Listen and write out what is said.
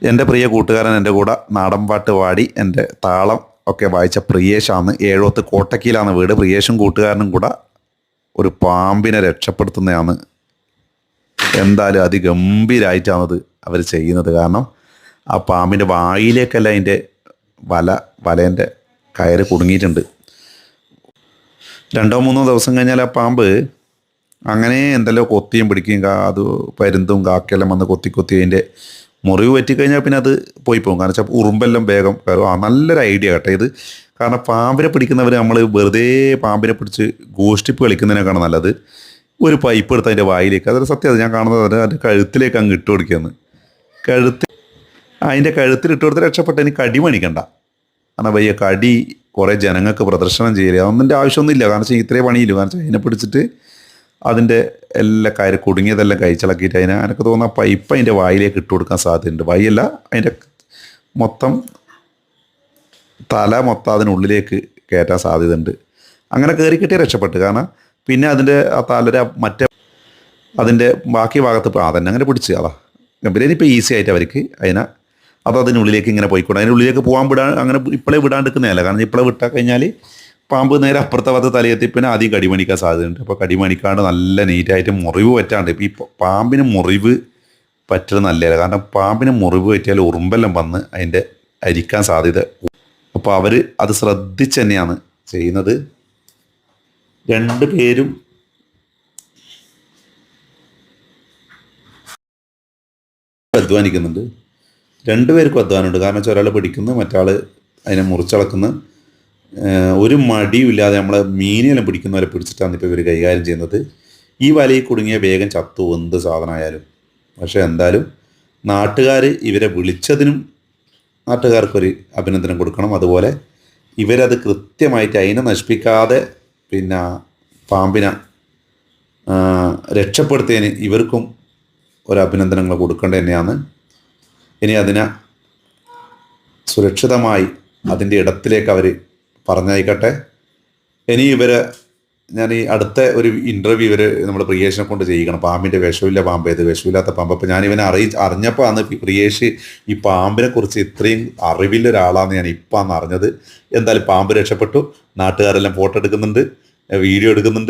എൻ്റെ പ്രിയ കൂട്ടുകാരൻ എൻ്റെ കൂടെ നാടൻപാട്ട് പാടി എൻ്റെ താളം ഒക്കെ വായിച്ച പ്രിയേഷാണ്. ഏഴോത്ത് കോട്ടക്കീലാണ് വീട്. പ്രിയേഷും കൂട്ടുകാരനും കൂടെ ഒരു പാമ്പിനെ രക്ഷപ്പെടുത്തുന്നതാണ്. എന്തായാലും അതിഗംഭീരമായിട്ടാണത് അവർ ചെയ്യുന്നത്. കാരണം ആ പാമ്പിൻ്റെ വായിലേക്കല്ല അതിൻ്റെ വലേൻ്റെ കയറ് കുടുങ്ങിയിട്ടുണ്ട്. 2-3 ദിവസം കഴിഞ്ഞാൽ ആ പാമ്പ് അങ്ങനെ എന്തെല്ലോ കൊത്തിയും പിടിക്കുകയും അത് പരുന്തും കാക്കയെല്ലാം വന്ന് കൊത്തി അതിൻ്റെ മുറിവ് പറ്റിക്കഴിഞ്ഞാൽ പിന്നെ അത് പോയി പോകും. കാരണം വെച്ചാൽ ഉറുമ്പെല്ലാം വേഗം കയറും. നല്ലൊരു ഐഡിയ കേട്ടോ ഇത്. കാരണം പാമ്പിനെ പിടിക്കുന്നവർ നമ്മൾ വെറുതെ പാമ്പിനെ പിടിച്ച് ഗോഷ്ടിപ്പ് കളിക്കുന്നതിനേക്കാണ് നല്ലത് ഒരു പൈപ്പ് എടുത്ത് അതിൻ്റെ വായിലേക്ക്. അതൊരു സത്യം. അത് ഞാൻ കാണുന്നത് അതിൻ്റെ കഴുത്തിലേക്ക് അങ്ങ് ഇട്ട് കൊടുക്കുകയെന്ന്. അതിൻ്റെ കഴുത്തിൽ ഇട്ട് കൊടുത്ത് രക്ഷപ്പെട്ട എനിക്ക് കടി മണിക്കണ്ട. കാരണം വയ്യ കടി കുറേ ജനങ്ങൾക്ക് പ്രദർശനം ചെയ്യില്ല. അതൊന്നിൻ്റെ ആവശ്യമൊന്നുമില്ല. കാരണം വെച്ചാൽ ഇത്രേ പണിയില്ല. കാരണം വെച്ചാൽ അതിനെ പിടിച്ചിട്ട് അതിൻ്റെ എല്ലാ കാര്യം കുടുങ്ങിയതെല്ലാം കഴിച്ചിളക്കിയിട്ട് എനിക്ക് തോന്നുന്ന പൈപ്പ് അതിൻ്റെ വായിലേക്ക് ഇട്ട് കൊടുക്കാൻ സാധ്യതയുണ്ട്. വായല്ല, അതിൻ്റെ തല മൊത്തം അതിനുള്ളിലേക്ക് കയറ്റാൻ സാധ്യതയുണ്ട്. അങ്ങനെ കയറി കിട്ടിയാൽ രക്ഷപ്പെട്ട്. കാരണം പിന്നെ അതിൻ്റെ ആ തലര അതിൻ്റെ ബാക്കി ഭാഗത്ത് അതന്നെ അങ്ങനെ പിടിച്ച് പിന്നെ ഇനിയിപ്പോൾ ഈസി ആയിട്ട് അവർക്ക് അതിനുള്ളിലേക്ക് ഇങ്ങനെ പോയിക്കൂടെ. അതിനുള്ളിലേക്ക് അങ്ങനെ ഇപ്പോഴേ വിടാണ്ടിരിക്കുന്നതല്ല. കാരണം ഇപ്പോഴേ വിട്ടാൽ കഴിഞ്ഞാൽ പാമ്പ് നേരെ അപ്പുറത്തെ ഭാഗത്ത് തലയെത്തി പിന്നെ ആദ്യം കടിമണിക്കാൻ സാധ്യതയുണ്ട്. അപ്പോൾ കടിമണിക്കാണ്ട് നല്ല നീറ്റായിട്ട് മുറിവ് പറ്റാണ്ട്. ഇപ്പോൾ ഈ പാമ്പിന് മുറിവ് പറ്റുന്നത് നല്ലതല്ല. കാരണം പാമ്പിന് മുറിവ് പറ്റിയാൽ ഉറുമ്പെല്ലാം വന്ന് അതിൻ്റെ അരിക്കാൻ സാധ്യത. അപ്പോൾ അവർ അത് ശ്രദ്ധിച്ച് തന്നെയാണ് ചെയ്യുന്നത്. 2 പേരും അധ്വാനിക്കുന്നുണ്ട്. 2 പേർക്കും അധ്വാനമുണ്ട്. കാരണം വെച്ചാൽ ഒരാൾ പിടിക്കുന്നു, മറ്റാൾ അതിനെ മുറിച്ചളക്കുന്നു. ഒരു മടിയുമില്ലാതെ നമ്മളെ മീനെല്ലാം പിടിക്കുന്നവരെ പിടിച്ചിട്ടാണ് ഇപ്പോൾ ഇവർ കൈകാര്യം ചെയ്യുന്നത്. ഈ വലയിൽ കുടുങ്ങിയ വേഗം ചത്തു എന്ത് സാധനമായാലും. പക്ഷേ എന്തായാലും നാട്ടുകാർ ഇവരെ വിളിച്ചതിനും നാട്ടുകാർക്കൊരു അഭിനന്ദനം കൊടുക്കണം. അതുപോലെ ഇവരത് കൃത്യമായിട്ട് അതിനെ നശിപ്പിക്കാതെ പിന്നെ പാമ്പിനെ രക്ഷപ്പെടുത്തിയതിന് ഇവർക്കും ഒരു അഭിനന്ദനങ്ങൾ കൊടുക്കേണ്ടത് തന്നെയാണ്. ഇനി അതിനെ സുരക്ഷിതമായി അതിൻ്റെ ഇടത്തിലേക്ക് അവർ പറഞ്ഞയക്കട്ടെ. ഇനി ഞാൻ ഈ അടുത്ത ഒരു ഇൻ്റർവ്യൂ നമ്മൾ പ്രിയേഷിനെ കൊണ്ട് ചെയ്യിക്കണം. പാമ്പിൻ്റെ വിഷമില്ല പാമ്പ് ഏത് വിഷമില്ലാത്ത പാമ്പ്. അപ്പോൾ ഞാൻ അറിഞ്ഞപ്പോൾ അന്ന് പ്രിയേഷ് ഈ പാമ്പിനെ കുറിച്ച് ഇത്രയും അറിവില്ല ഒരാളാണെന്ന് ഞാൻ ഇപ്പം അറിഞ്ഞത്. എന്തായാലും പാമ്പ് രക്ഷപ്പെട്ടു. നാട്ടുകാരെല്ലാം ഫോട്ടോ എടുക്കുന്നുണ്ട്, വീഡിയോ എടുക്കുന്നുണ്ട്.